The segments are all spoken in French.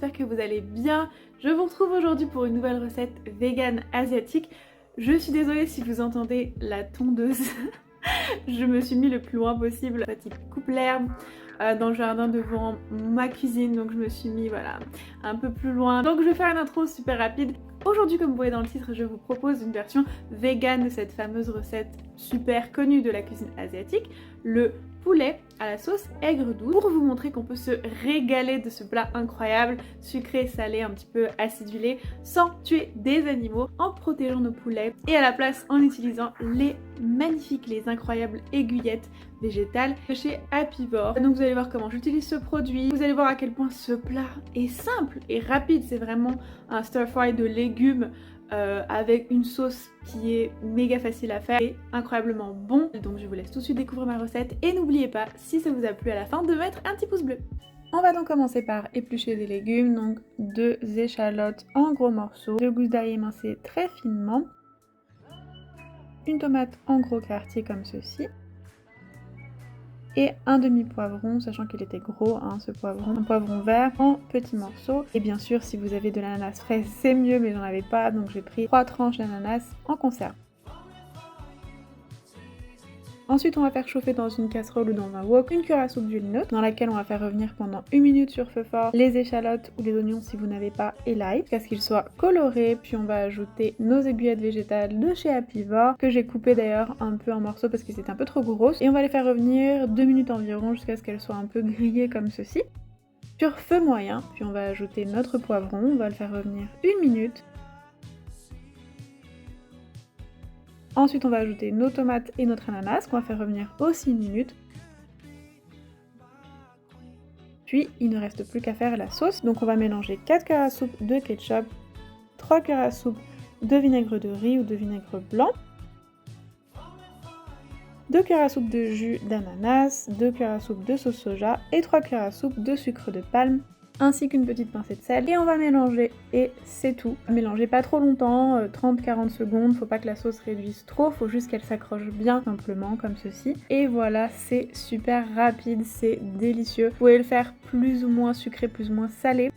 j'espère que vous allez bien. Je vous retrouve aujourd'hui pour une nouvelle recette vegan asiatique. Je suis désolée si vous entendez la tondeuse. Je me suis mis le plus loin possible. En fait, il coupe l'herbe dans le jardin devant ma cuisine, donc je me suis mis voilà, un peu plus loin. Donc je vais faire une intro super rapide. Aujourd'hui, comme vous voyez dans le titre, je vous propose une version vegan de cette fameuse recette super connue de la cuisine asiatique, le poulet à la sauce aigre douce, pour vous montrer qu'on peut se régaler de ce plat incroyable, sucré, salé, un petit peu acidulé, sans tuer des animaux, en protégeant nos poulets et à la place en utilisant les magnifiques, les incroyables aiguillettes végétales de chez Apivore. Donc vous allez voir comment j'utilise ce produit, vous allez voir à quel point ce plat est simple et rapide, c'est vraiment un stir fry de légumes avec une sauce qui est méga facile à faire et incroyablement bon. Donc je vous laisse tout de suite découvrir ma recette et n'oubliez pas, si ça vous a plu à la fin, de mettre un petit pouce bleu. On va donc commencer par éplucher des légumes, donc 2 échalotes en gros morceaux, 2 gousses d'ail émincées très finement, une tomate en gros quartiers comme ceci, et un demi-poivron, sachant qu'il était gros ce poivron, un poivron vert en petits morceaux. Et bien sûr, si vous avez de l'ananas frais, c'est mieux, mais j'en avais pas, donc j'ai pris 3 tranches d'ananas en conserve. Ensuite, on va faire chauffer dans une casserole ou dans un wok une cuillère à soupe d'huile neutre dans laquelle on va faire revenir pendant 1 minute sur feu fort les échalotes ou les oignons si vous n'avez pas et l'ail, jusqu'à ce qu'ils soient colorés. Puis on va ajouter nos aiguillettes végétales de chez Apivore, que j'ai coupées d'ailleurs un peu en morceaux parce que c'était un peu trop grosses. Et on va les faire revenir 2 minutes environ jusqu'à ce qu'elles soient un peu grillées comme ceci. Sur feu moyen, puis on va ajouter notre poivron, on va le faire revenir 1 minute. Ensuite, on va ajouter nos tomates et notre ananas qu'on va faire revenir aussi 1 minute. Puis, il ne reste plus qu'à faire la sauce. Donc, on va mélanger 4 cuillères à soupe de ketchup, 3 cuillères à soupe de vinaigre de riz ou de vinaigre blanc, 2 cuillères à soupe de jus d'ananas, 2 cuillères à soupe de sauce soja et 3 cuillères à soupe de sucre de palme, ainsi qu'une petite pincée de sel. Et on va mélanger et c'est tout. Mélangez pas trop longtemps, 30-40 secondes, faut pas que la sauce réduise trop, faut juste qu'elle s'accroche bien simplement comme ceci. Et voilà, c'est super rapide, c'est délicieux. Vous pouvez le faire plus ou moins sucré, plus ou moins salé.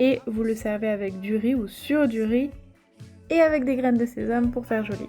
Et vous le servez avec du riz ou sur du riz et avec des graines de sésame pour faire joli.